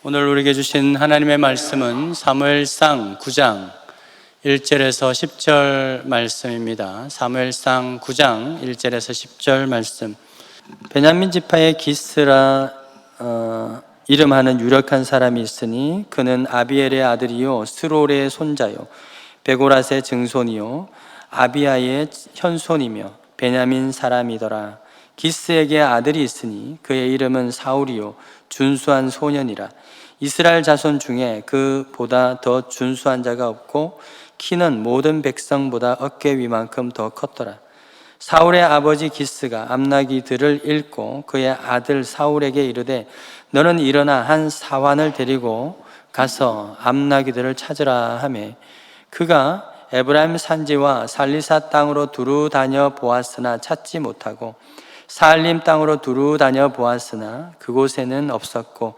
오늘 우리에게 주신 하나님의 말씀은 사무엘상 9장 1절에서 10절 말씀입니다. 사무엘상 9장 1절에서 10절 말씀. 베냐민 지파의 기스라 이름하는 유력한 사람이 있으니 그는 아비엘의 아들이요 스롤의 손자요 베고랏의 증손이요 아비아의 현손이며 베냐민 사람이더라. 기스에게 아들이 있으니 그의 이름은 사울이요 준수한 소년이라. 이스라엘 자손 중에 그보다 더 준수한 자가 없고 키는 모든 백성보다 어깨 위만큼 더 컸더라. 사울의 아버지 기스가 암나기들을 읽고 그의 아들 사울에게 이르되 너는 일어나 한 사환을 데리고 가서 암나기들을 찾으라 하매 그가 에브라임 산지와 살리사 땅으로 두루 다녀 보았으나 찾지 못하고 사알림 땅으로 두루 다녀 보았으나 그곳에는 없었고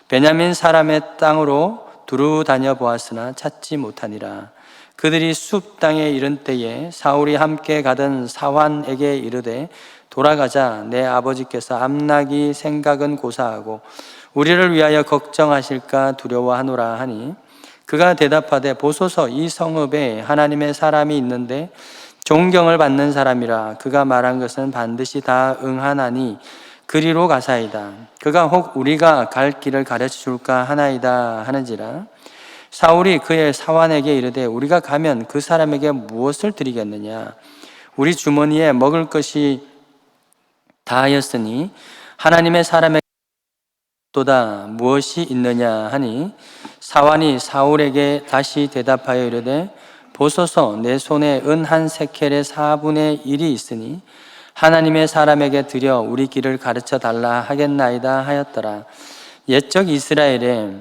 베냐민 사람의 땅으로 두루 다녀 보았으나 찾지 못하니라. 그들이 숲 땅에 이른 때에 사울이 함께 가던 사환에게 이르되 돌아가자. 내 아버지께서 암나기 생각은 고사하고 우리를 위하여 걱정하실까 두려워하노라 하니 그가 대답하되 보소서 이 성읍에 하나님의 사람이 있는데 존경을 받는 사람이라. 그가 말한 것은 반드시 다 응하나니 그리로 가사이다. 그가 혹 우리가 갈 길을 가르쳐 줄까 하나이다 하는지라. 사울이 그의 사환에게 이르되 우리가 가면 그 사람에게 무엇을 드리겠느냐? 우리 주머니에 먹을 것이 다하였으니 하나님의 사람에게 또다 무엇이 있느냐 하니 사환이 사울에게 다시 대답하여 이르되 보소서 내 손에 은 한 세켈의 4분의 1이 있으니 하나님의 사람에게 드려 우리 길을 가르쳐 달라 하겠나이다 하였더라. 옛적 이스라엘에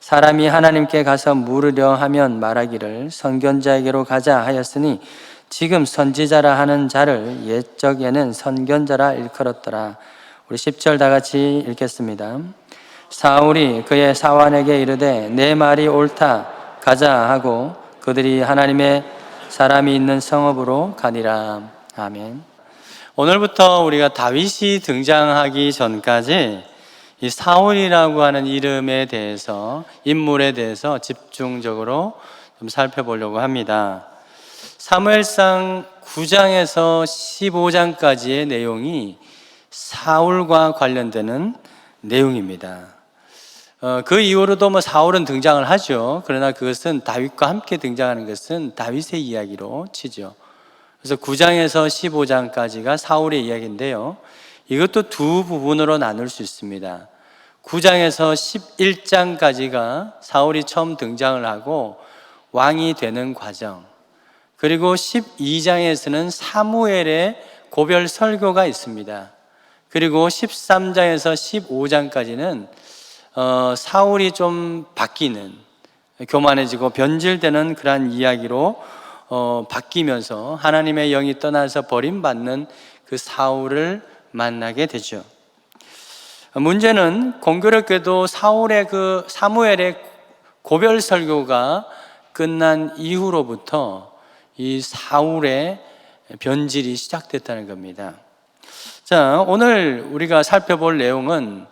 사람이 하나님께 가서 물으려 하면 말하기를 선견자에게로 가자 하였으니 지금 선지자라 하는 자를 옛적에는 선견자라 일컬었더라. 우리 10절 다 같이 읽겠습니다. 사울이 그의 사환에게 이르되 내 말이 옳다 가자 하고 그들이 하나님의 사람이 있는 성읍으로 가니라. 아멘. 오늘부터 우리가 다윗이 등장하기 전까지 이 사울이라고 하는 이름에 대해서, 인물에 대해서 집중적으로 좀 살펴보려고 합니다. 사무엘상 9장에서 15장까지의 내용이 사울과 관련되는 내용입니다. 그 이후로도 사울은 등장을 하죠. 그러나 그것은 다윗과 함께 등장하는 것은 다윗의 이야기로 치죠. 그래서 9장에서 15장까지가 사울의 이야기인데요. 이것도 두 부분으로 나눌 수 있습니다. 9장에서 11장까지가 사울이 처음 등장을 하고 왕이 되는 과정, 그리고 12장에서는 사무엘의 고별 설교가 있습니다. 그리고 13장에서 15장까지는 사울이 좀 바뀌는, 교만해지고 변질되는 그러한 이야기로 바뀌면서 하나님의 영이 떠나서 버림받는 그 사울을 만나게 되죠. 문제는 공교롭게도 사무엘의 고별 설교가 끝난 이후로부터 이 사울의 변질이 시작됐다는 겁니다. 자, 오늘 우리가 살펴볼 내용은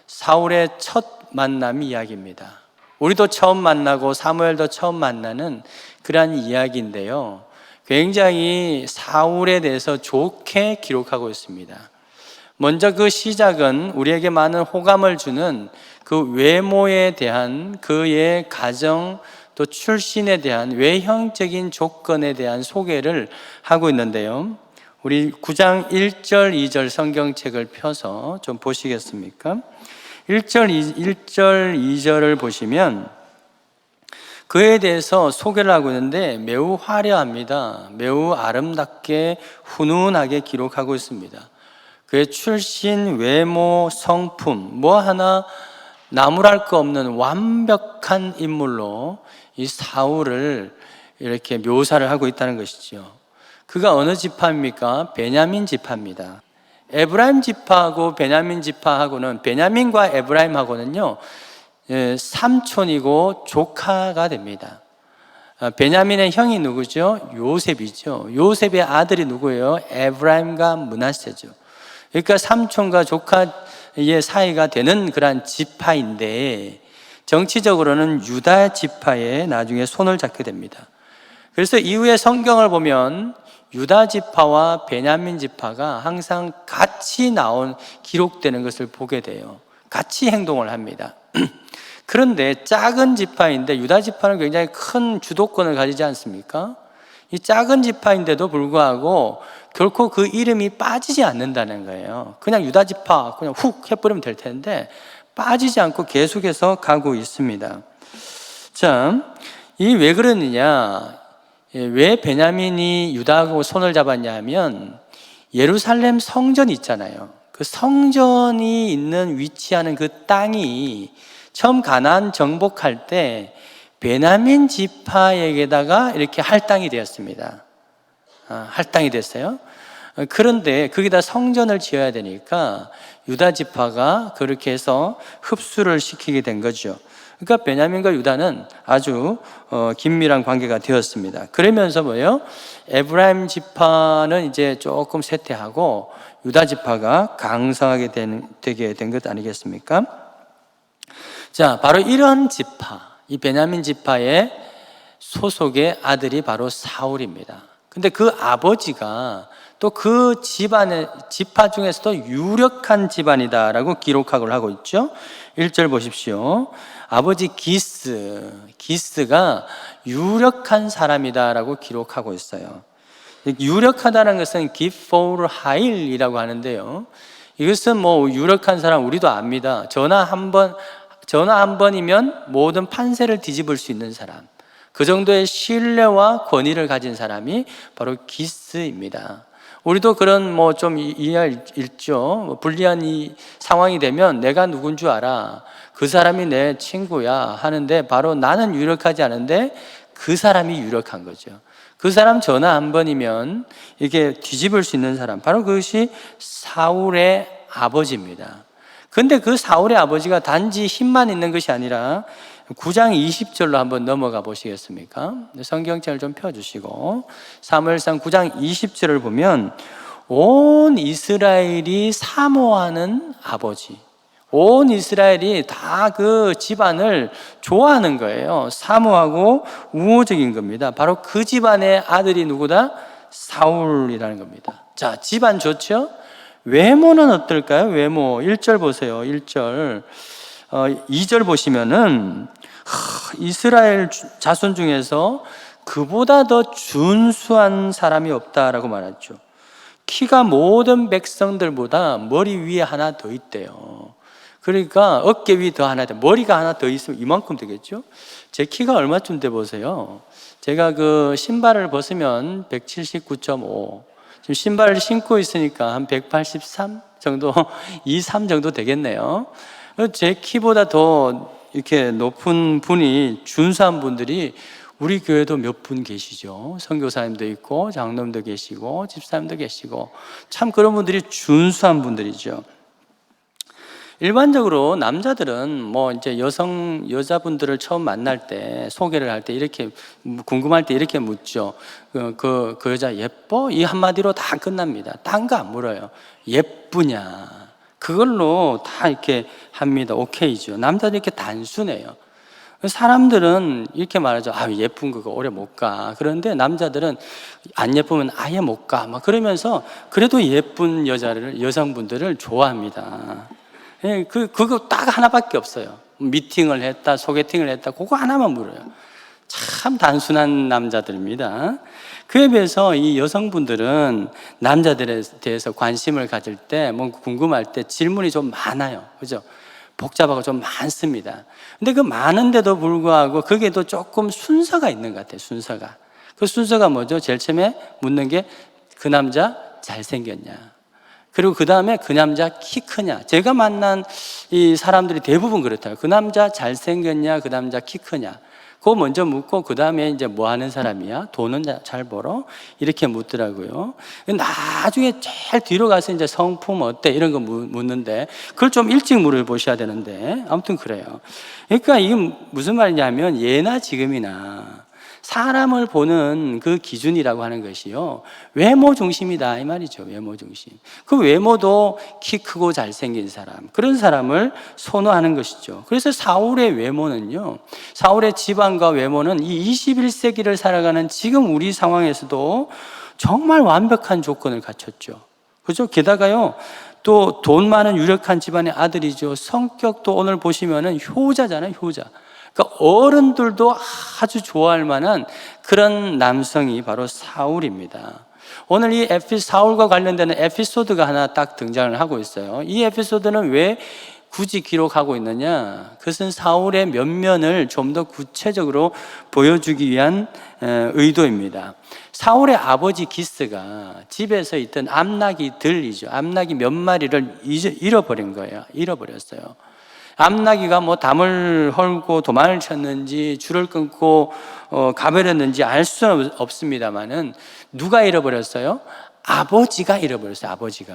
사울의 첫 만남 이야기입니다. 우리도 처음 만나고 사무엘도 처음 만나는 그러한 이야기인데요. 굉장히 사울에 대해서 좋게 기록하고 있습니다. 먼저 그 시작은 우리에게 많은 호감을 주는 그 외모에 대한, 그의 가정 또 출신에 대한 외형적인 조건에 대한 소개를 하고 있는데요. 우리 9장 1절 2절 성경책을 펴서 좀 보시겠습니까? 1절 2절을 보시면 그에 대해서 소개를 하고 있는데 매우 화려합니다. 매우 아름답게 훈훈하게 기록하고 있습니다. 그의 출신, 외모, 성품 뭐 하나 나무랄 거 없는 완벽한 인물로 이 사울을 이렇게 묘사를 하고 있다는 것이죠. 그가 어느 지파입니까? 베냐민 지파입니다. 에브라임 지파하고 베냐민 지파하고는, 베냐민과 에브라임하고는요 삼촌이고 조카가 됩니다. 베냐민의 형이 누구죠? 요셉이죠. 요셉의 아들이 누구예요? 에브라임과 므낫세죠. 그러니까 삼촌과 조카의 사이가 되는 그러한 지파인데, 정치적으로는 유다 지파에 나중에 손을 잡게 됩니다. 그래서 이후에 성경을 보면 유다 지파와 베냐민 지파가 항상 같이 기록되는 것을 보게 돼요. 같이 행동을 합니다. 그런데 작은 지파인데, 유다 지파는 굉장히 큰 주도권을 가지지 않습니까? 이 작은 지파인데도 불구하고 결코 그 이름이 빠지지 않는다는 거예요. 그냥 유다 지파 그냥 훅 해버리면 될 텐데 빠지지 않고 계속해서 가고 있습니다. 자, 이 왜 그러느냐, 왜 베냐민이 유다하고 손을 잡았냐 하면, 예루살렘 성전이 있잖아요. 그 성전이 있는 위치하는 그 땅이 처음 가나안 정복할 때 베냐민 지파에게다가 이렇게 할당이 되었습니다. 할당이 됐어요. 그런데 거기다 성전을 지어야 되니까 유다 지파가 그렇게 해서 흡수를 시키게 된 거죠. 그러니까 베냐민과 유다는 아주 긴밀한 관계가 되었습니다. 그러면서 뭐예요? 에브라임 지파는 이제 조금 쇠퇴하고 유다 지파가 강성하게 되게 된 것 아니겠습니까? 자, 바로 이런 지파, 이 베냐민 지파의 소속의 아들이 바로 사울입니다. 근데 그 아버지가 또 그 집안의 지파 중에서도 유력한 집안이다라고 기록을 하고 있죠. 1절 보십시오. 아버지 기스가 유력한 사람이다라고 기록하고 있어요. 유력하다는 것은 기포르 하일이라고 하는데요. 이것은 뭐 유력한 사람 우리도 압니다. 전화 한 번이면 모든 판세를 뒤집을 수 있는 사람, 그 정도의 신뢰와 권위를 가진 사람이 바로 기스입니다. 우리도 그런 뭐 좀 이해할 있죠. 불리한 이 상황이 되면 내가 누군 줄 알아, 그 사람이 내 친구야 하는데 바로 나는 유력하지 않은데 그 사람이 유력한 거죠. 그 사람 전화 한 번이면 이게 뒤집을 수 있는 사람, 바로 그것이 사울의 아버지입니다. 근데 그 사울의 아버지가 단지 힘만 있는 것이 아니라 9장 20절로 한번 넘어가 보시겠습니까? 성경책을 좀 펴주시고 사무엘상 9장 20절을 보면 온 이스라엘이 사모하는 아버지, 온 이스라엘이 다 그 집안을 좋아하는 거예요. 사모하고 우호적인 겁니다. 바로 그 집안의 아들이 누구다? 사울이라는 겁니다. 자, 집안 좋죠? 외모는 어떨까요? 외모 1절 보세요. 1절 2절 보시면은 이스라엘 자손 중에서 그보다 더 준수한 사람이 없다라고 말했죠. 키가 모든 백성들보다 머리 위에 하나 더 있대요. 그러니까 어깨 위 더 하나 더, 머리가 하나 더 있으면 이만큼 되겠죠. 제 키가 얼마쯤 돼 보세요. 제가 그 신발을 벗으면 179.5, 지금 신발을 신고 있으니까 한 183 정도, 23 정도 되겠네요. 제 키보다 더 이렇게 높은 분이, 준수한 분들이 우리 교회도 몇 분 계시죠. 선교사님도 있고 장로님도 계시고 집사님도 계시고, 참 그런 분들이 준수한 분들이죠. 일반적으로 남자들은 뭐 이제 여자분들을 처음 만날 때, 소개를 할 때 이렇게 궁금할 때 이렇게 묻죠. 그 여자 예뻐? 이 한마디로 다 끝납니다. 딴 거 안 물어요. 예쁘냐? 그걸로 다 이렇게 합니다. 오케이죠. 남자들 이렇게 단순해요. 사람들은 이렇게 말하죠. 예쁜 그거 오래 못 가. 그런데 남자들은 안 예쁘면 아예 못 가. 막 그러면서 그래도 예쁜 여성분들을 좋아합니다. 그거 딱 하나밖에 없어요. 미팅을 했다, 소개팅을 했다, 그거 하나만 물어요. 참 단순한 남자들입니다. 그에 비해서 이 여성분들은 남자들에 대해서 관심을 가질 때, 뭐 궁금할 때 질문이 좀 많아요. 그죠? 복잡하고 좀 많습니다. 근데 그 많은데도 불구하고 거기에도 조금 순서가 있는 것 같아요. 순서가. 그 순서가 뭐죠? 제일 처음에 묻는 게 그 남자 잘생겼냐, 그리고 그 다음에 그 남자 키 크냐. 제가 만난 이 사람들이 대부분 그렇다고요. 그 남자 잘생겼냐, 그 남자 키 크냐. 그거 먼저 묻고 그 다음에 이제 뭐 하는 사람이야? 돈은 잘 벌어? 이렇게 묻더라고요. 나중에 제일 뒤로 가서 이제 성품 어때? 이런 거 묻는데 그걸 좀 일찍 물어보셔야 되는데, 아무튼 그래요. 그러니까 이게 무슨 말이냐면 예나 지금이나 사람을 보는 그 기준이라고 하는 것이요, 외모 중심이다 이 말이죠. 외모 중심. 그 외모도 키 크고 잘생긴 사람, 그런 사람을 선호하는 것이죠. 그래서 사울의 외모는요, 사울의 집안과 외모는 이 21세기를 살아가는 지금 우리 상황에서도 정말 완벽한 조건을 갖췄죠. 그죠? 게다가요, 또 돈 많은 유력한 집안의 아들이죠. 성격도 오늘 보시면은 효자잖아요, 효자. 그러니까 어른들도 아주 좋아할 만한 그런 남성이 바로 사울입니다. 오늘 이 사울과 관련되는 에피소드가 하나 딱 등장을 하고 있어요. 이 에피소드는 왜 굳이 기록하고 있느냐? 그것은 사울의 면면을 좀 더 구체적으로 보여주기 위한 의도입니다. 사울의 아버지 기스가 집에서 있던 암나기들이죠. 암나기 몇 마리를 잃어버린 거예요. 잃어버렸어요. 암나기가 뭐 담을 헐고 도망을 쳤는지 줄을 끊고 가버렸는지 알 수는 없습니다만은 누가 잃어버렸어요? 아버지가 잃어버렸어요. 아버지가.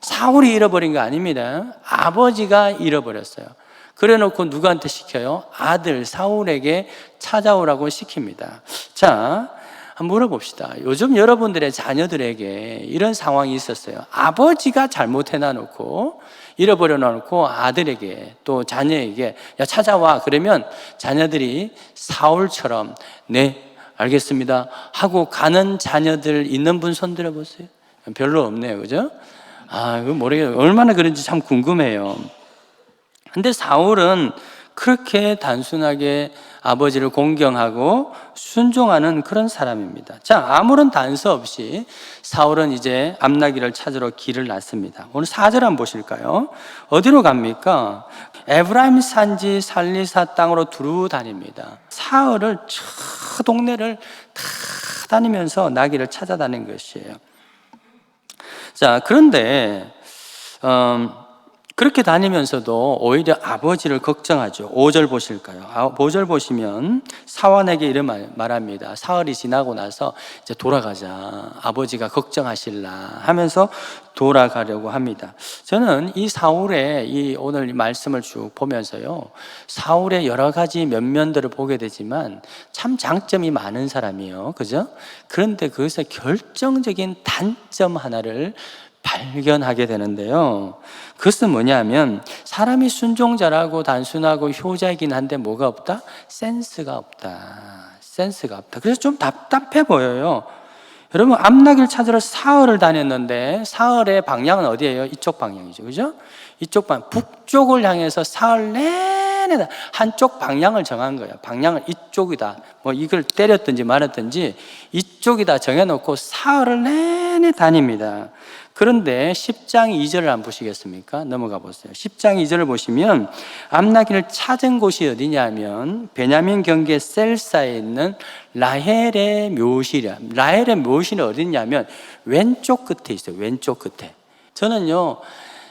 사울이 잃어버린 거 아닙니다. 아버지가 잃어버렸어요. 그래 놓고 누구한테 시켜요? 아들 사울에게 찾아오라고 시킵니다. 자, 한번 물어봅시다. 요즘 여러분들의 자녀들에게 이런 상황이 있었어요. 아버지가 잘못해 놔놓고 잃어버려 놔놓고 아들에게 또 자녀에게 야 찾아와 그러면 자녀들이 사울처럼 네 알겠습니다 하고 가는 자녀들 있는 분 손 들어보세요. 별로 없네요. 그죠? 그거 모르겠어요. 얼마나 그런지 참 궁금해요. 근데 사울은 그렇게 단순하게 아버지를 공경하고 순종하는 그런 사람입니다. 자, 아무런 단서 없이 사울은 이제 암나기를 찾으러 길을 났습니다. 오늘 4절 한번 보실까요? 어디로 갑니까? 에브라임 산지 살리사 땅으로 두루 다닙니다. 사흘을 저 동네를 다 다니면서 나귀를 찾아다닌 것이에요. 자, 그런데 그렇게 다니면서도 오히려 아버지를 걱정하죠. 5절 보실까요? 5절 보시면 사환에게 이런 말합니다. 사흘이 지나고 나서 이제 돌아가자. 아버지가 걱정하실라 하면서 돌아가려고 합니다. 저는 이 사울의 이 오늘 말씀을 쭉 보면서요, 사울의 여러 가지 면면들을 보게 되지만 참 장점이 많은 사람이에요. 그죠? 그런데 거기서 결정적인 단점 하나를 발견하게 되는데요. 그것은 뭐냐면 사람이 순종자라고 단순하고 효자이긴 한데 뭐가 없다? 센스가 없다. 센스가 없다. 그래서 좀 답답해 보여요. 여러분 암나기를 찾으러 사흘을 다녔는데 사흘의 방향은 어디예요? 이쪽 방향이죠. 그죠? 이쪽 방향, 북쪽을 향해서 사흘 내내 한쪽 방향을 정한 거예요. 방향을 이쪽이다. 뭐 이걸 때렸든지 말았든지 이쪽이다 정해놓고 사흘을 내내 다닙니다. 그런데 10장 2절을 한번 보시겠습니까? 넘어가 보세요. 10장 2절을 보시면 암나기를 찾은 곳이 어디냐면 베냐민 경계 셀사에 있는 라헬의 묘실이야. 라헬의 묘실은 어디냐면 왼쪽 끝에 있어요. 왼쪽 끝에. 저는요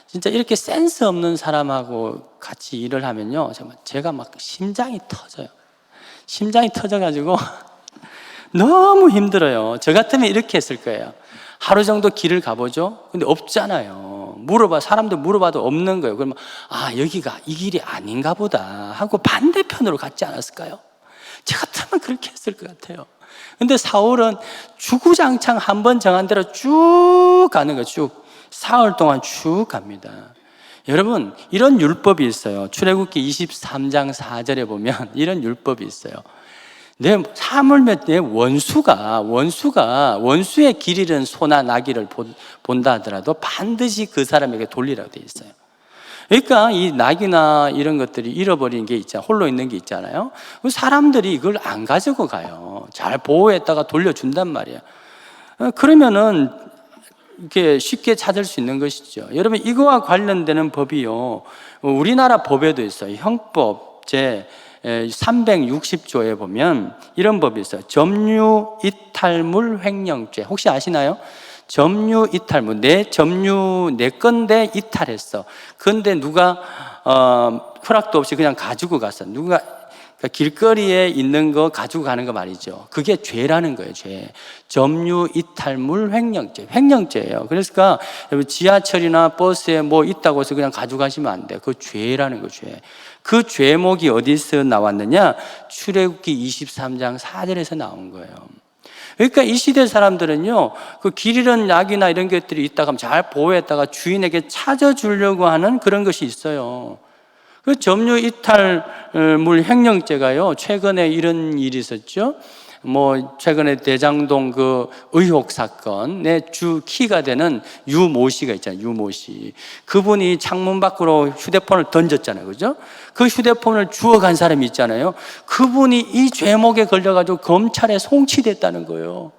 진짜 이렇게 센스 없는 사람하고 같이 일을 하면요 제가 막 심장이 터져요. 심장이 터져가지고 너무 힘들어요. 저 같으면 이렇게 했을 거예요. 하루 정도 길을 가보죠. 근데 없잖아요. 사람들 물어봐도 없는 거예요. 그러면 여기가 이 길이 아닌가 보다 하고 반대편으로 갔지 않았을까요? 저 같으면 그렇게 했을 것 같아요. 근데 사울은 주구장창 한 번 정한 대로 쭉 가는 거예요. 쭉 사흘 동안 쭉 갑니다. 여러분 이런 율법이 있어요. 출애굽기 23장 4절에 보면 이런 율법이 있어요. 하물며 내 원수의 길 잃은 소나 나귀를 본다 하더라도 반드시 그 사람에게 돌리라고 되어 있어요. 그러니까 이 나귀나 이런 것들이 잃어버린 게 있잖아요. 홀로 있는 게 있잖아요. 사람들이 이걸 안 가지고 가요. 잘 보호했다가 돌려준단 말이에요. 그러면은 이렇게 쉽게 찾을 수 있는 것이죠. 여러분 이거와 관련되는 법이요 우리나라 법에도 있어요. 형법 제 360조에 보면 이런 법이 있어요. 점유 이탈물 횡령죄. 혹시 아시나요? 점유 이탈물. 내 건데 이탈했어. 그런데 누가 허락도 없이 그냥 가지고 갔어. 누가 그러니까 길거리에 있는 거 가지고 가는 거 말이죠. 그게 죄라는 거예요. 죄. 점유 이탈물 횡령죄. 횡령죄예요. 그러니까 지하철이나 버스에 뭐 있다고 해서 그냥 가져가시면 안 돼요. 그거 죄라는 거 죄. 그 죄목이 어디서 나왔느냐? 출애굽기 23장 4절에서 나온 거예요. 그러니까 이 시대 사람들은요, 그 길 잃은 낙이나 이런 것들이 있다가 잘 보호했다가 주인에게 찾아주려고 하는 그런 것이 있어요. 그 점유 이탈물 횡령죄가요, 최근에 이런 일이 있었죠. 최근에 대장동 그 의혹 사건의 주 키가 되는 유모 씨가 있잖아요. 유모 씨. 그분이 창문 밖으로 휴대폰을 던졌잖아요. 그죠? 그 휴대폰을 주워간 사람이 있잖아요. 그분이 이 죄목에 걸려가지고 검찰에 송치됐다는 거예요.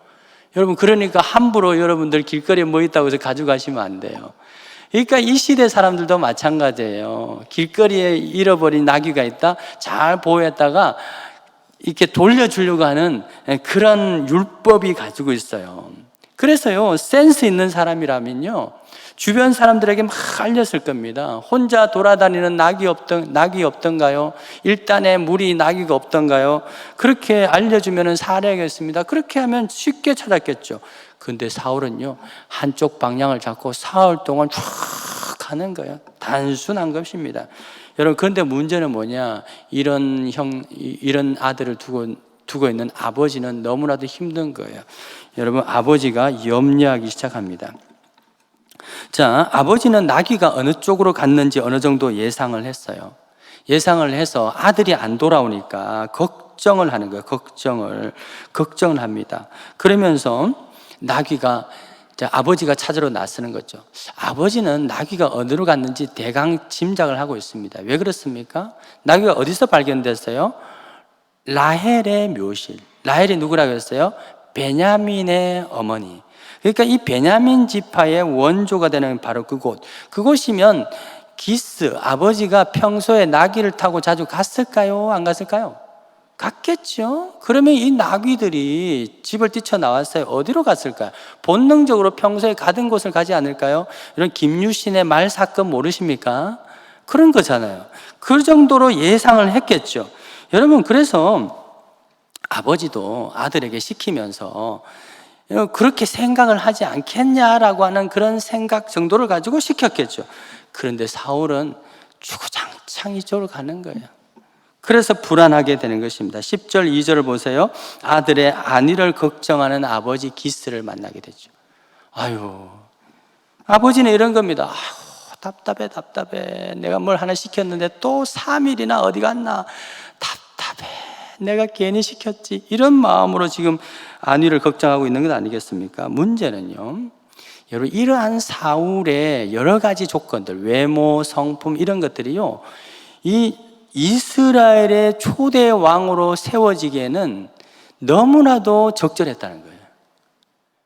여러분, 그러니까 함부로 여러분들 길거리에 뭐 있다고 해서 가져가시면 안 돼요. 그러니까 이 시대 사람들도 마찬가지예요. 길거리에 잃어버린 나귀가 있다. 잘 보호했다가 이렇게 돌려주려고 하는 그런 율법이 가지고 있어요. 그래서요, 센스 있는 사람이라면요, 주변 사람들에게 막 알렸을 겁니다. 혼자 돌아다니는 낙이 없던가요? 일단에 무리 나귀가 없던가요? 그렇게 알려주면 살해하겠습니다. 그렇게 하면 쉽게 찾았겠죠. 근데 사울은요, 한쪽 방향을 잡고 사흘 동안 쭉 가는 거예요. 단순한 것입니다. 여러분, 그런데 문제는 뭐냐? 이런 아들을 두고 있는 아버지는 너무나도 힘든 거예요. 여러분, 아버지가 염려하기 시작합니다. 자, 아버지는 나귀가 어느 쪽으로 갔는지 어느 정도 예상을 했어요. 예상을 해서 아들이 안 돌아오니까 걱정을 하는 거예요. 걱정을 합니다. 그러면서 나귀가, 아버지가 찾으러 나서는 거죠. 아버지는 나귀가 어디로 갔는지 대강 짐작을 하고 있습니다. 왜 그렇습니까? 나귀가 어디서 발견됐어요? 라헬의 묘실. 라헬이 누구라고 했어요? 베냐민의 어머니. 그러니까 이 베냐민 지파의 원조가 되는 바로 그곳이면 기스, 아버지가 평소에 나귀를 타고 자주 갔을까요? 안 갔을까요? 갔겠죠. 그러면 이 나귀들이 집을 뛰쳐나왔어요. 어디로 갔을까요? 본능적으로 평소에 가던 곳을 가지 않을까요? 이런 김유신의 말 사건 모르십니까? 그런 거잖아요. 그 정도로 예상을 했겠죠. 여러분, 그래서 아버지도 아들에게 시키면서 그렇게 생각을 하지 않겠냐라고 하는 그런 생각 정도를 가지고 시켰겠죠. 그런데 사울은 주구장창 이쪽으로 가는 거예요. 그래서 불안하게 되는 것입니다. 10절, 2절을 보세요. 아들의 안위를 걱정하는 아버지 기스를 만나게 되죠. 아버지는 이런 겁니다. 답답해. 내가 뭘 하나 시켰는데 또 3일이나 어디 갔나. 답답해. 내가 괜히 시켰지. 이런 마음으로 지금 안위를 걱정하고 있는 것 아니겠습니까? 문제는요, 여러분, 이러한 사울의 여러 가지 조건들, 외모, 성품 이런 것들이요, 이 이스라엘의 초대 왕으로 세워지기에는 너무나도 적절했다는 거예요.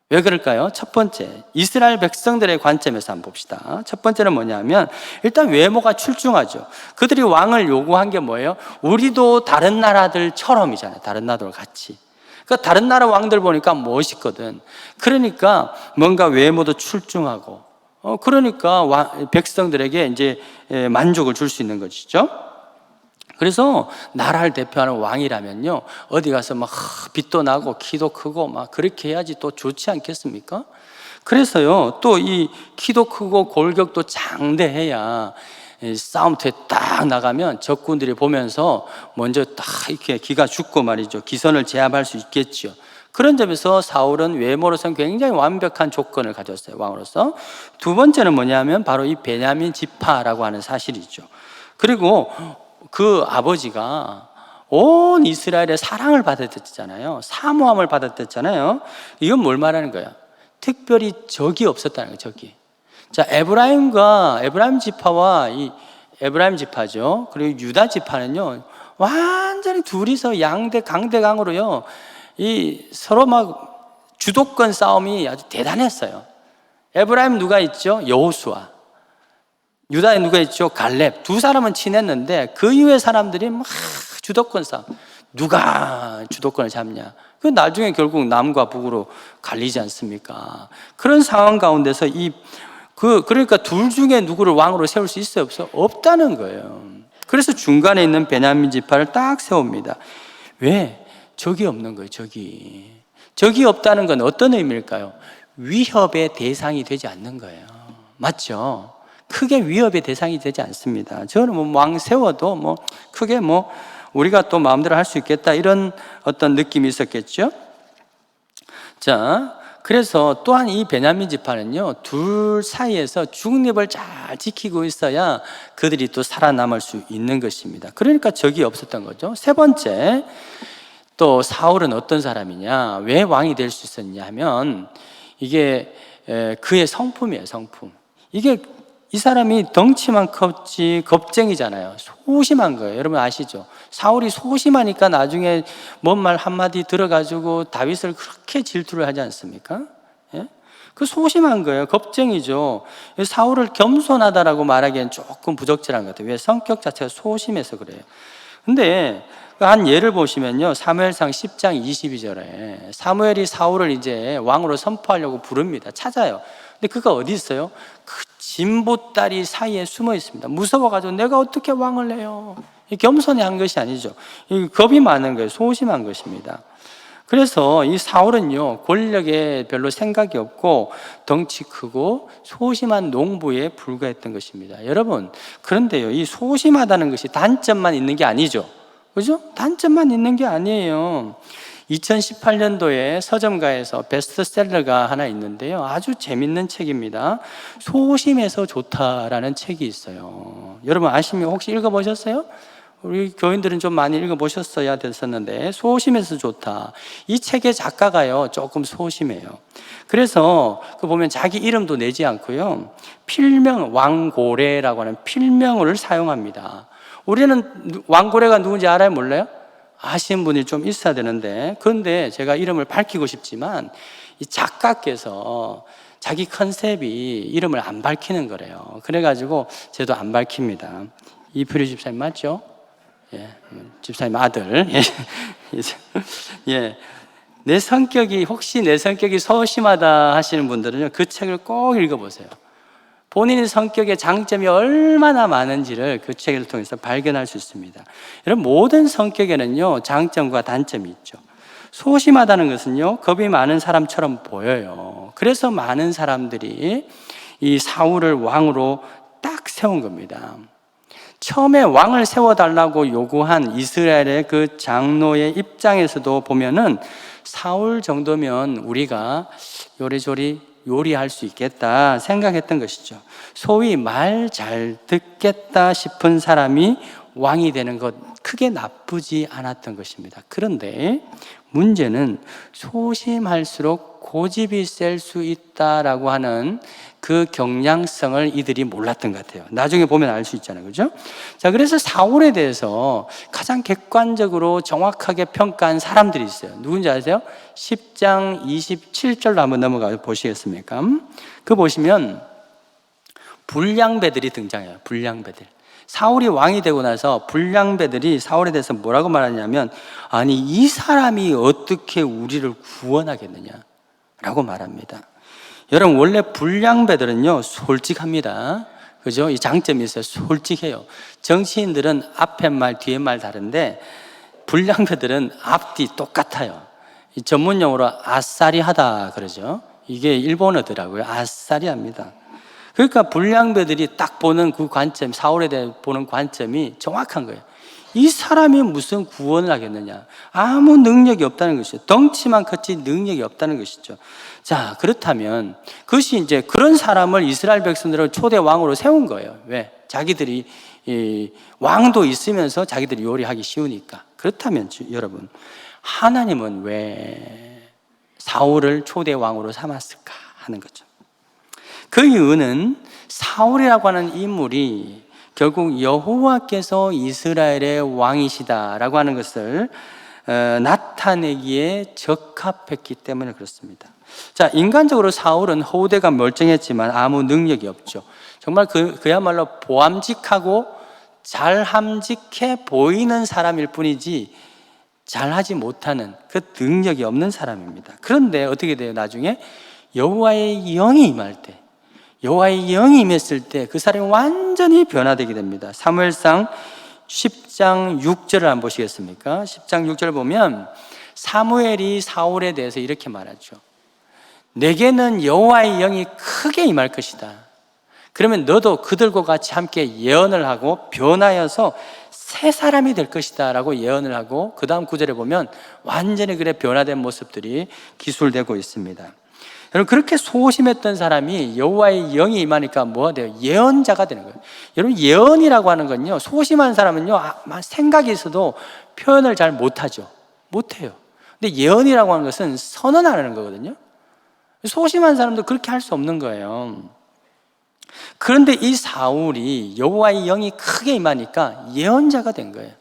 왜 그럴까요? 첫 번째, 이스라엘 백성들의 관점에서 한번 봅시다. 첫 번째는 뭐냐면, 일단 외모가 출중하죠. 그들이 왕을 요구한 게 뭐예요? 우리도 다른 나라들처럼이잖아요. 다른 나라들 같이. 그러니까 다른 나라 왕들 보니까 멋있거든. 그러니까 뭔가 외모도 출중하고, 그러니까 백성들에게 이제 만족을 줄 수 있는 것이죠. 그래서 나라를 대표하는 왕이라면요, 어디 가서 막 빛도 나고 키도 크고 막 그렇게 해야지 또 좋지 않겠습니까? 그래서요, 또 이 키도 크고 골격도 장대해야 싸움터에 딱 나가면 적군들이 보면서 먼저 딱 이렇게 기가 죽고 말이죠, 기선을 제압할 수 있겠죠. 그런 점에서 사울은 외모로서는 굉장히 완벽한 조건을 가졌어요, 왕으로서. 두 번째는 뭐냐면 바로 이 베냐민 지파라고 하는 사실이죠. 그리고 그 아버지가 온 이스라엘의 사랑을 받았댔잖아요. 사모함을 받았댔잖아요. 이건 뭘 말하는 거야? 특별히 적이 없었다는 거예요. 적이. 자, 에브라임 지파와 이 에브라임 지파죠. 그리고 유다 지파는요, 완전히 둘이서 강대강으로요, 이 서로 막 주도권 싸움이 아주 대단했어요. 에브라임 누가 있죠? 여호수아. 유다에 누가 있죠? 갈렙. 두 사람은 친했는데 그 이후의 사람들이 막 주도권 싸움. 누가 주도권을 잡냐. 그 나중에 결국 남과 북으로 갈리지 않습니까? 그런 상황 가운데서 그러니까 둘 중에 누구를 왕으로 세울 수 있어요? 없어? 없다는 거예요. 그래서 중간에 있는 베냐민 지파를 딱 세웁니다. 왜? 적이 없는 거예요. 적이 없다는 건 어떤 의미일까요? 위협의 대상이 되지 않는 거예요. 맞죠? 크게 위협의 대상이 되지 않습니다. 저는 왕 세워도 크게 우리가 또 마음대로 할 수 있겠다 이런 어떤 느낌이 있었겠죠. 자, 그래서 또한 이 베냐민 지파는요, 둘 사이에서 중립을 잘 지키고 있어야 그들이 또 살아남을 수 있는 것입니다. 그러니까 적이 없었던 거죠. 세 번째, 또 사울은 어떤 사람이냐, 왜 왕이 될 수 있었냐 하면 이게 그의 성품이에요. 성품. 이게 이 사람이 덩치만 컸지 겁쟁이잖아요. 소심한 거예요. 여러분 아시죠? 사울이 소심하니까 나중에 뭔 말 한마디 들어가지고 다윗을 그렇게 질투를 하지 않습니까? 예? 그 소심한 거예요. 겁쟁이죠. 사울을 겸손하다라고 말하기엔 조금 부적절한 것 같아요. 왜? 성격 자체가 소심해서 그래요. 근데 한 예를 보시면요, 사무엘상 10장 22절에 사무엘이 사울을 이제 왕으로 선포하려고 부릅니다. 찾아요. 근데 그가 어디 있어요? 그 진보다리 사이에 숨어 있습니다. 무서워가지고 내가 어떻게 왕을 해요? 겸손히 한 것이 아니죠. 겁이 많은 거예요. 소심한 것입니다. 그래서 이 사울은요, 권력에 별로 생각이 없고 덩치 크고 소심한 농부에 불과했던 것입니다. 여러분, 그런데요, 이 소심하다는 것이 단점만 있는 게 아니죠. 그죠? 단점만 있는 게 아니에요. 2018년도에 서점가에서 베스트셀러가 하나 있는데요, 아주 재밌는 책입니다. 소심해서 좋다라는 책이 있어요. 여러분 아시면 혹시 읽어보셨어요? 우리 교인들은 좀 많이 읽어보셨어야 됐었는데, 소심해서 좋다. 이 책의 작가가요, 조금 소심해요. 그래서 그 보면 자기 이름도 내지 않고요, 필명, 왕고래라고 하는 필명을 사용합니다. 우리는 왕고래가 누군지 알아요? 몰라요? 아시는 분이 좀 있어야 되는데, 그런데 제가 이름을 밝히고 싶지만 이 작가께서 자기 컨셉이 이름을 안 밝히는 거래요. 그래가지고 저도 안 밝힙니다. 이표리 집사님 맞죠? 예, 집사님 아들. 예, 내 성격이, 혹시 내 성격이 소심하다 하시는 분들은요, 그 책을 꼭 읽어보세요. 본인의 성격의 장점이 얼마나 많은지를 그 책을 통해서 발견할 수 있습니다. 여러분, 모든 성격에는요, 장점과 단점이 있죠. 소심하다는 것은요, 겁이 많은 사람처럼 보여요. 그래서 많은 사람들이 이 사울을 왕으로 딱 세운 겁니다. 처음에 왕을 세워달라고 요구한 이스라엘의 그 장로의 입장에서도 보면은 사울 정도면 우리가 요리조리 요리할 수 있겠다 생각했던 것이죠. 소위 말 잘 듣겠다 싶은 사람이 왕이 되는 것 크게 나쁘지 않았던 것입니다. 그런데 문제는 소심할수록 고집이 셀 수 있다라고 하는 그 경량성을 이들이 몰랐던 것 같아요. 나중에 보면 알 수 있잖아요. 그죠? 자, 그래서 사울에 대해서 가장 객관적으로 정확하게 평가한 사람들이 있어요. 누군지 아세요? 10장 27절로 한번 넘어가 보시겠습니까? 그 보시면 불량배들이 등장해요. 불량배들. 사울이 왕이 되고 나서 불량배들이 사울에 대해서 뭐라고 말하냐면, 아니 이 사람이 어떻게 우리를 구원하겠느냐 라고 말합니다. 여러분, 원래 불량배들은요 솔직합니다. 그죠? 이 장점이 있어요. 솔직해요. 정치인들은 앞에 말 뒤에 말 다른데 불량배들은 앞뒤 똑같아요. 이 전문용어로 아싸리하다 그러죠. 이게 일본어더라고요. 아싸리합니다. 그러니까 불량배들이 딱 보는 그 관점, 사울에 대해 보는 관점이 정확한 거예요. 이 사람이 무슨 구원을 하겠느냐. 아무 능력이 없다는 것이죠. 덩치만 컸지 능력이 없다는 것이죠. 자, 그렇다면 그것이 이제 그런 사람을 이스라엘 백성들을 초대 왕으로 세운 거예요. 왜? 자기들이 왕도 있으면서 자기들이 요리하기 쉬우니까. 그렇다면 여러분, 하나님은 왜 사울을 초대 왕으로 삼았을까 하는 거죠. 그 이유는 사울이라고 하는 인물이 결국 여호와께서 이스라엘의 왕이시다라고 하는 것을 나타내기에 적합했기 때문에 그렇습니다. 자, 인간적으로 사울은 호대가 멀쩡했지만 아무 능력이 없죠. 정말 그야말로 보암직하고 잘함직해 보이는 사람일 뿐이지 잘하지 못하는 그 능력이 없는 사람입니다. 그런데 어떻게 돼요? 나중에 여호와의 영이 임할 때, 여호와의 영이 임했을 때 그 사람이 완전히 변화되게 됩니다. 사무엘상 10장 6절을 한번 보시겠습니까? 10장 6절 보면 사무엘이 사울에 대해서 이렇게 말하죠. 내게는 여호와의 영이 크게 임할 것이다. 그러면 너도 그들과 같이 함께 예언을 하고 변하여서 새 사람이 될 것이다 라고 예언을 하고, 그 다음 구절에 보면 완전히 그래 변화된 모습들이 기술되고 있습니다. 여러분, 그렇게 소심했던 사람이 여호와의 영이 임하니까 뭐가 돼요? 예언자가 되는 거예요. 여러분, 예언이라고 하는 건요, 소심한 사람은요 생각이 있어도 표현을 잘 못하죠. 못해요. 근데 예언이라고 하는 것은 선언하는 거거든요. 소심한 사람도 그렇게 할 수 없는 거예요. 그런데 이 사울이 여호와의 영이 크게 임하니까 예언자가 된 거예요.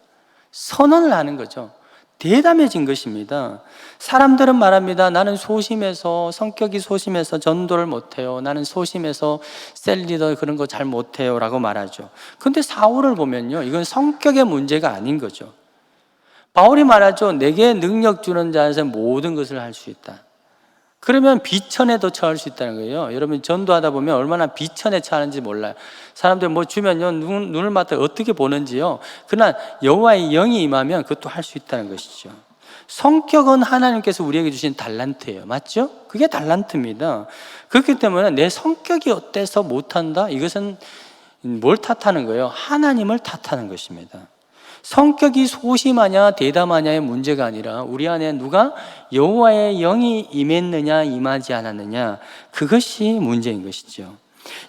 선언을 하는 거죠. 대담해진 것입니다. 사람들은 말합니다. 나는 소심해서, 성격이 소심해서 전도를 못해요. 나는 소심해서 셀리더 그런 거 잘 못해요 라고 말하죠. 그런데 사울을 보면요, 이건 성격의 문제가 아닌 거죠. 바울이 말하죠. 내게 능력 주는 자에서 모든 것을 할 수 있다. 그러면 비천에도 처할 수 있다는 거예요. 여러분, 전도하다 보면 얼마나 비천에 처하는지 몰라요. 사람들 뭐 주면요, 눈을 맞다 어떻게 보는지요. 그러나 여호와의 영이 임하면 그것도 할 수 있다는 것이죠. 성격은 하나님께서 우리에게 주신 달란트예요. 맞죠? 그게 달란트입니다. 그렇기 때문에 내 성격이 어때서 못한다? 이것은 뭘 탓하는 거예요? 하나님을 탓하는 것입니다. 성격이 소심하냐 대담하냐의 문제가 아니라 우리 안에 누가 여호와의 영이 임했느냐 임하지 않았느냐, 그것이 문제인 것이죠.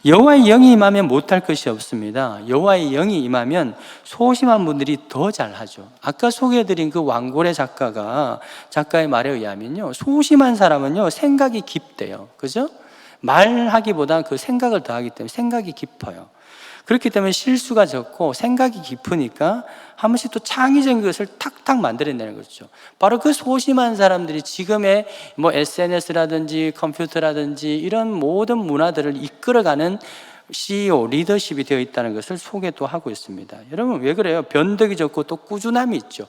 여호와의 영이 임하면 못할 것이 없습니다. 여호와의 영이 임하면 소심한 분들이 더 잘하죠. 아까 소개해드린 그 왕고래 작가의 말에 의하면요, 소심한 사람은요 생각이 깊대요. 그죠? 말하기보다 그 생각을 더하기 때문에 생각이 깊어요. 그렇기 때문에 실수가 적고 생각이 깊으니까 한 번씩 또 창의적인 것을 탁탁 만들어내는 거죠. 바로 그 소심한 사람들이 지금의 뭐 SNS라든지 컴퓨터라든지 이런 모든 문화들을 이끌어가는 CEO, 리더십이 되어 있다는 것을 소개도 하고 있습니다. 여러분, 왜 그래요? 변덕이 적고 또 꾸준함이 있죠.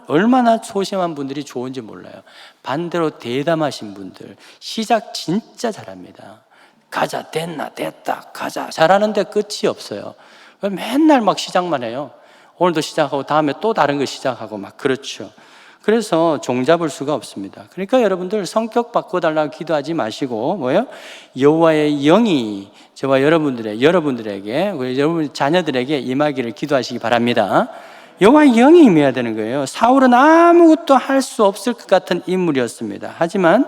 얼마나 소심한 분들이 좋은지 몰라요. 반대로 대담하신 분들, 시작 진짜 잘합니다. 가자, 됐다, 가자. 잘하는데 끝이 없어요. 맨날 막 시작만 해요. 오늘도 시작하고 다음에 또 다른 거 시작하고 막 그렇죠. 그래서 종잡을 수가 없습니다. 그러니까 여러분들 성격 바꿔달라고 기도하지 마시고 뭐예요? 여호와의 영이 저와 여러분들에게 여러분 자녀들에게 임하기를 기도하시기 바랍니다. 여호와의 영이 임해야 되는 거예요. 사울은 아무것도 할 수 없을 것 같은 인물이었습니다. 하지만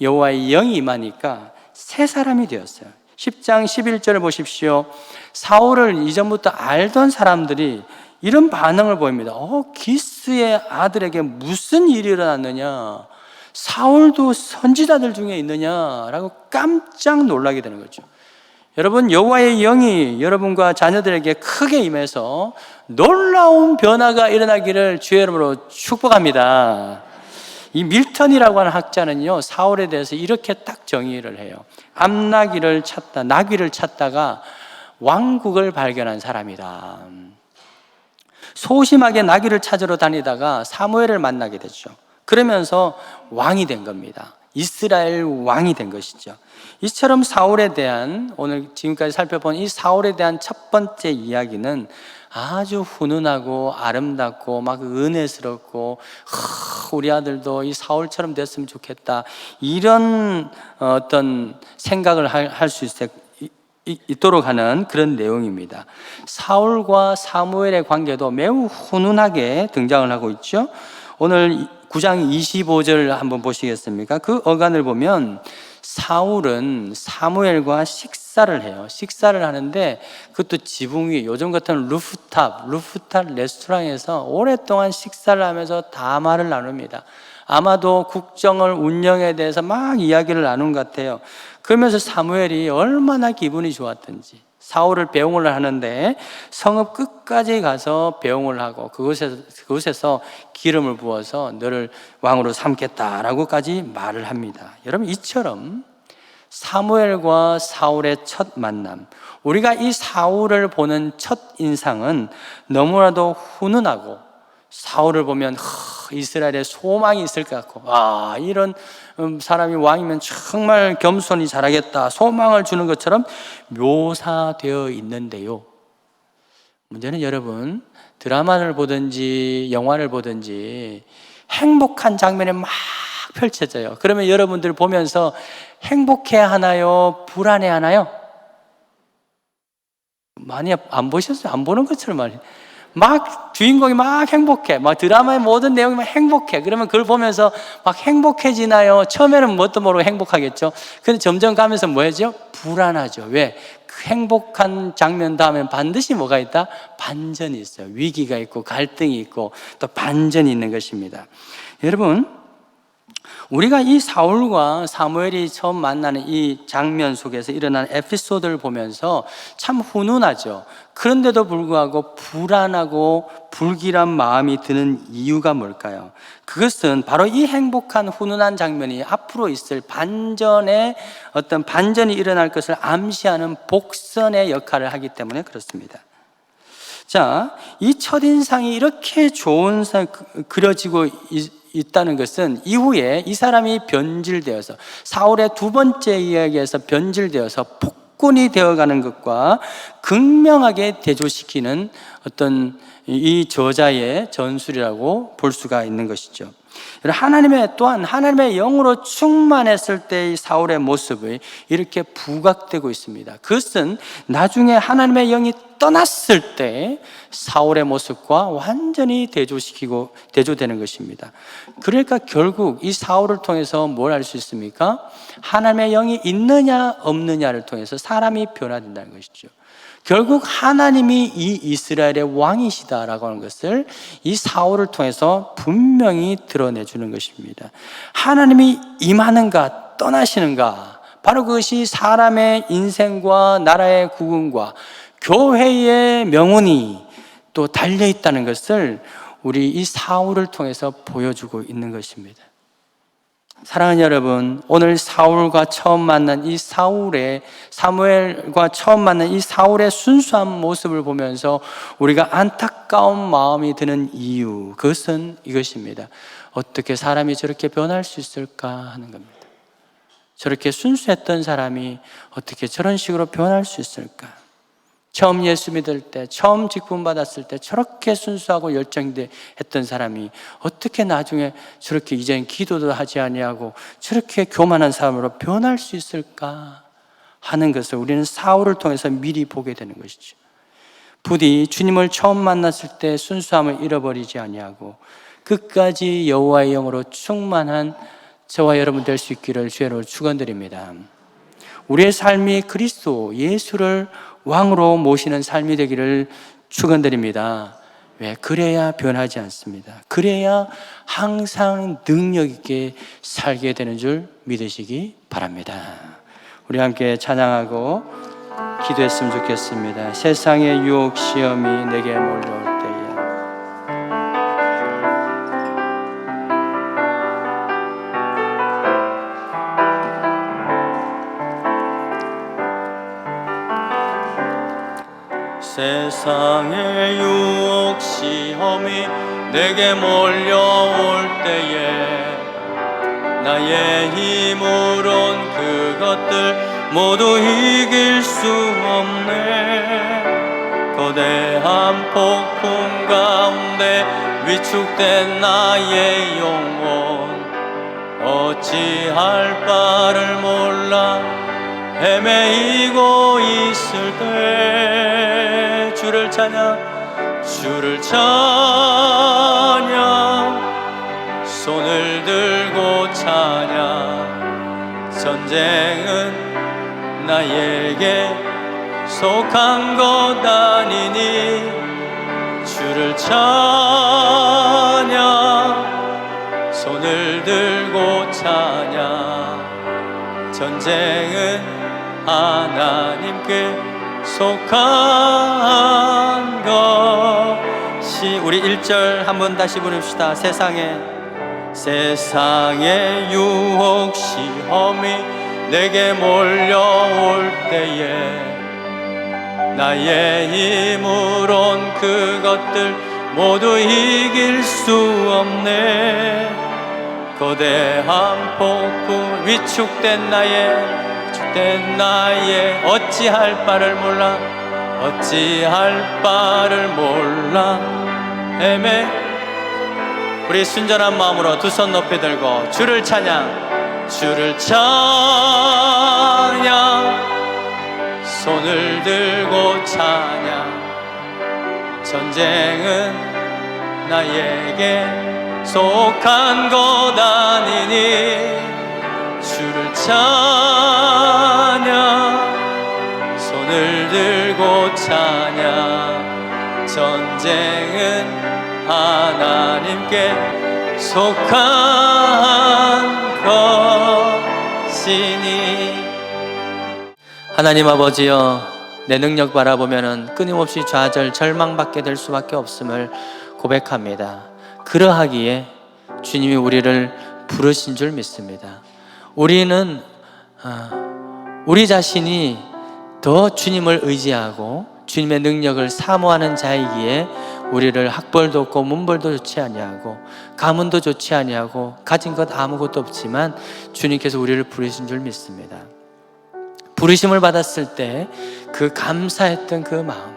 여호와의 영이 임하니까 새 사람이 되었어요. 10장 11절을 보십시오. 사울을 이전부터 알던 사람들이 이런 반응을 보입니다. 기스의 아들에게 무슨 일이 일어났느냐? 사울도 선지자들 중에 있느냐라고 깜짝 놀라게 되는 거죠. 여러분, 여호와의 영이 여러분과 자녀들에게 크게 임해서 놀라운 변화가 일어나기를 주의 이름으로 축복합니다. 이 밀턴이라고 하는 학자는요, 사울에 대해서 이렇게 딱 정의를 해요. 암나귀를 찾다가 왕국을 발견한 사람이다. 소심하게 나귀를 찾으러 다니다가 사무엘을 만나게 됐죠. 그러면서 왕이 된 겁니다. 이스라엘 왕이 된 것이죠. 이처럼 사울에 대한, 오늘 지금까지 살펴본 이 사울에 대한 첫 번째 이야기는 아주 훈훈하고 아름답고 막 은혜스럽고, 우리 아들도 이 사울처럼 됐으면 좋겠다, 이런 어떤 생각을 할 수 있도록 하는 그런 내용입니다. 사울과 사무엘의 관계도 매우 훈훈하게 등장을 하고 있죠. 오늘 9장 25절 한번 보시겠습니까? 그 어간을 보면 사울은 사무엘과 식사를 해요. 식사를 하는데 그것도 지붕 위, 요즘 같은 루프탑 레스토랑에서 오랫동안 식사를 하면서 담화를 나눕니다. 아마도 국정을 운영에 대해서 막 이야기를 나눈 것 같아요. 그러면서 사무엘이 얼마나 기분이 좋았던지, 사울을 배웅을 하는데 성읍 끝까지 가서 배웅을 하고 그곳에서 기름을 부어서 너를 왕으로 삼겠다라고까지 말을 합니다. 여러분, 이처럼 사무엘과 사울의 첫 만남, 우리가 이 사울을 보는 첫 인상은 너무나도 훈훈하고, 사울을 보면 이스라엘에 소망이 있을 것 같고, 이런 사람이 왕이면 정말 겸손히 잘하겠다, 소망을 주는 것처럼 묘사되어 있는데요, 문제는 여러분, 드라마를 보든지 영화를 보든지 행복한 장면이 막 펼쳐져요. 그러면 여러분들 보면서 행복해 하나요? 불안해 하나요? 많이 안 보셨어요? 안 보는 것처럼 말이에요. 막 주인공이 막 행복해. 막 드라마의 모든 내용이 막 행복해. 그러면 그걸 보면서 막 행복해지나요? 처음에는 뭣도 모르고 행복하겠죠. 근데 점점 가면서 뭐죠? 불안하죠. 왜? 그 행복한 장면 다음엔 반드시 뭐가 있다? 반전이 있어요. 위기가 있고 갈등이 있고 또 반전이 있는 것입니다. 여러분, 우리가 이 사울과 사무엘이 처음 만나는 이 장면 속에서 일어난 에피소드를 보면서 참 훈훈하죠. 그런데도 불구하고 불안하고 불길한 마음이 드는 이유가 뭘까요? 그것은 바로 이 행복한 훈훈한 장면이 앞으로 있을 반전의 어떤 반전이 일어날 것을 암시하는 복선의 역할을 하기 때문에 그렇습니다. 자, 이 첫인상이 이렇게 좋은 그려지고 있다는 것은 이후에 이 사람이 변질되어서 사울의 두 번째 이야기에서 변질되어서 폭군이 되어가는 것과 극명하게 대조시키는 어떤 이 저자의 전술이라고 볼 수가 있는 것이죠. 또한 하나님의 영으로 충만했을 때의 사울의 모습이 이렇게 부각되고 있습니다. 그것은 나중에 하나님의 영이 떠났을 때 사울의 모습과 완전히 대조되는 것입니다. 그러니까 결국 이 사울을 통해서 뭘 알 수 있습니까? 하나님의 영이 있느냐 없느냐를 통해서 사람이 변화된다는 것이죠. 결국 하나님이 이 이스라엘의 왕이시다라고 하는 것을 이 사울을 통해서 분명히 드러내주는 것입니다. 하나님이 임하는가 떠나시는가, 바로 그것이 사람의 인생과 나라의 구원과 교회의 명운이 또 달려있다는 것을 우리 이 사울을 통해서 보여주고 있는 것입니다. 사랑하는 여러분, 오늘 사무엘과 처음 만난 이 사울의 순수한 모습을 보면서 우리가 안타까운 마음이 드는 이유, 그것은 이것입니다. 어떻게 사람이 저렇게 변할 수 있을까 하는 겁니다. 저렇게 순수했던 사람이 어떻게 저런 식으로 변할 수 있을까? 처음 예수 믿을 때, 처음 직분 받았을 때 저렇게 순수하고 열정했던 사람이 어떻게 나중에 저렇게 이제는 기도도 하지 아니하고 저렇게 교만한 사람으로 변할 수 있을까 하는 것을 우리는 사울을 통해서 미리 보게 되는 것이죠. 부디 주님을 처음 만났을 때 순수함을 잃어버리지 아니하고 끝까지 여호와의 영으로 충만한 저와 여러분 될 수 있기를 주의로 축원드립니다. 우리의 삶이 그리스도 예수를 왕으로 모시는 삶이 되기를 축원드립니다. 왜? 그래야 변하지 않습니다. 그래야 항상 능력 있게 살게 되는 줄 믿으시기 바랍니다. 우리 함께 찬양하고 기도했으면 좋겠습니다. 세상의 유혹 시험이 내게 몰려올 때에 세상의 유혹 시험이 내게 몰려올 때에 나의 힘으론 그것들 모두 이길 수 없네. 거대한 폭풍 가운데 위축된 나의 영혼 어찌할 바를 몰라 헤매이고 있을 때 주를 찬양 손을 들고 찬양 전쟁은 나에게 속한 것 아니니 주를 찬양 손을 들고 찬양 전쟁은 하나님께 속한 것이 우리 1절 한번 다시 부릅시다. 세상의 유혹 시험이 내게 몰려올 때에 나의 힘으론 그것들 모두 이길 수 없네. 거대한 폭풍 위축된 나의 어찌할 바를 몰라 우리 순전한 마음으로 두 손 높이 들고 주를 찬양 손을 들고 찬양. 전쟁은 나에게 속한 것 아니니 주를 찬양. 손을 들고 찬양. 전쟁은 하나님께 속한 것이니. 하나님 아버지여, 내 능력 바라보면 끊임없이 좌절, 절망받게 될 수밖에 없음을 고백합니다. 그러하기에 주님이 우리를 부르신 줄 믿습니다. 우리는 우리 자신이 더 주님을 의지하고 주님의 능력을 사모하는 자이기에 우리를 학벌도 없고 문벌도 좋지 아니하고 가문도 좋지 아니하고 가진 것 아무것도 없지만 주님께서 우리를 부르신 줄 믿습니다. 부르심을 받았을 때 그 감사했던 그 마음,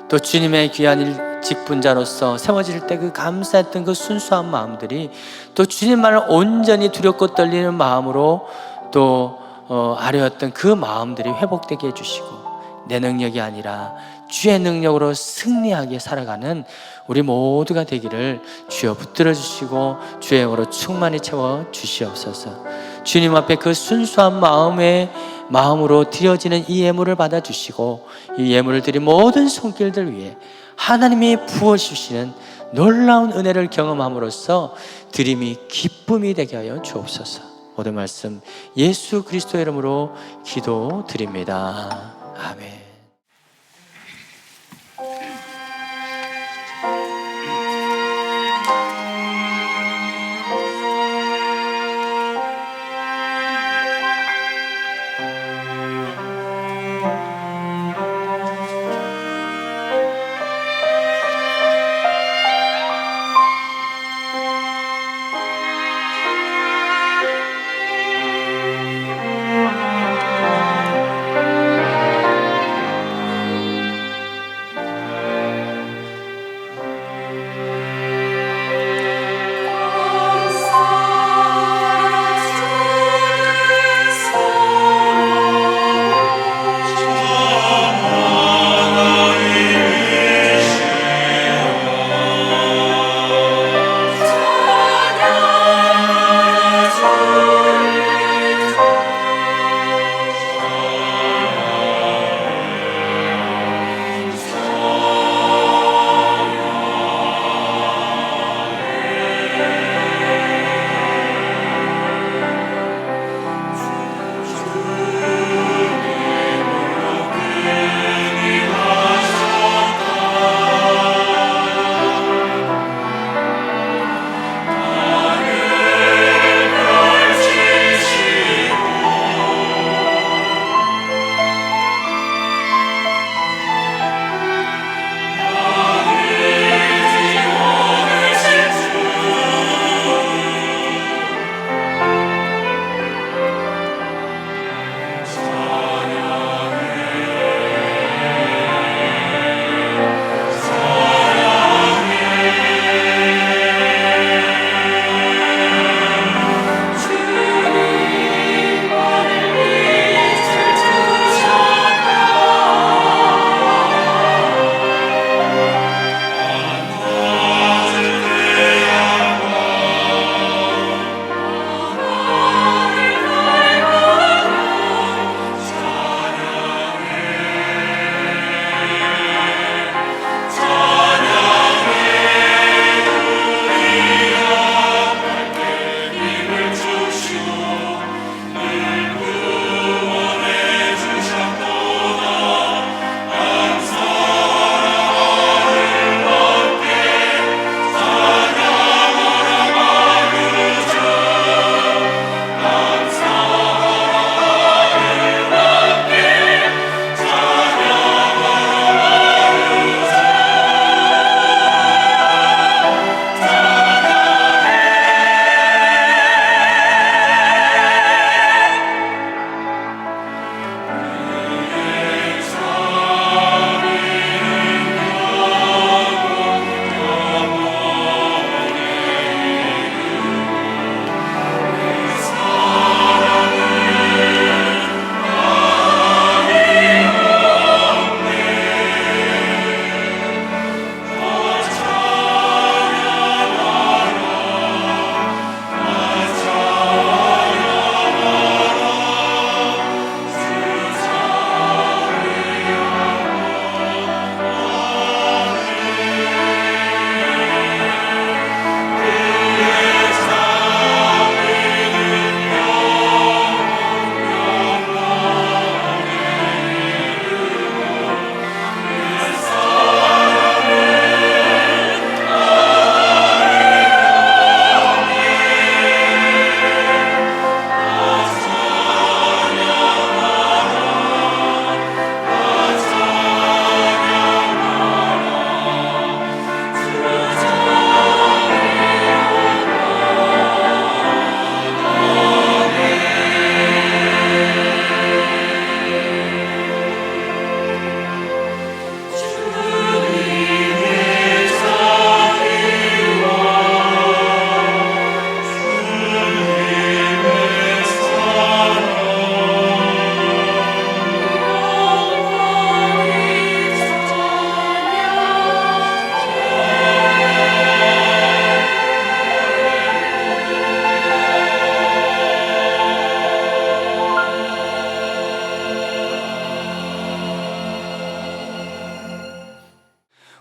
또 주님의 귀한 직분자로서 세워질 때 그 감사했던 그 순수한 마음들이 또 주님만을 온전히 두렵고 떨리는 마음으로 또 아뢰었던 그 마음들이 회복되게 해주시고, 내 능력이 아니라 주의 능력으로 승리하게 살아가는 우리 모두가 되기를 주여 붙들어 주시고 주의 영으로 충만히 채워 주시옵소서. 주님 앞에 그 순수한 마음으로 드려지는 이 예물을 받아주시고, 이 예물을 드린 모든 손길들 위해 하나님이 부어주시는 놀라운 은혜를 경험함으로써 드림이 기쁨이 되게 하여 주옵소서. 모든 말씀 예수 그리스도의 이름으로 기도드립니다. 아멘.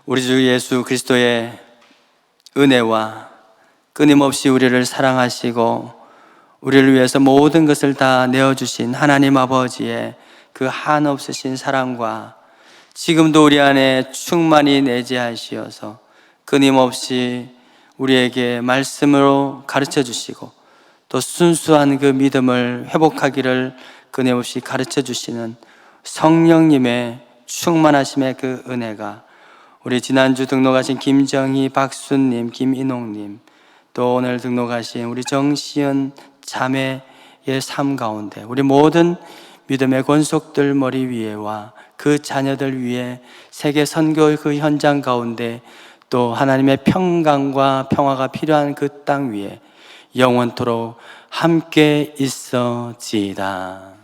우리 주 예수 그리스도의 은혜와 끊임없이 우리를 사랑하시고 우리를 위해서 모든 것을 다 내어주신 하나님 아버지의 그 한없으신 사랑과 지금도 우리 안에 충만히 내재하시어서 끊임없이 우리에게 말씀으로 가르쳐 주시고 또 순수한 그 믿음을 회복하기를 끊임없이 가르쳐 주시는 성령님의 충만하심의 그 은혜가 우리 지난주 등록하신 김정희 박수님, 김인홍님, 또 오늘 등록하신 우리 정시연 자매의 삶 가운데 우리 모든 믿음의 권속들 머리 위에와 그 자녀들 위에 세계 선교 그 현장 가운데 또 하나님의 평강과 평화가 필요한 그 땅 위에 영원토록 함께 있어지이다.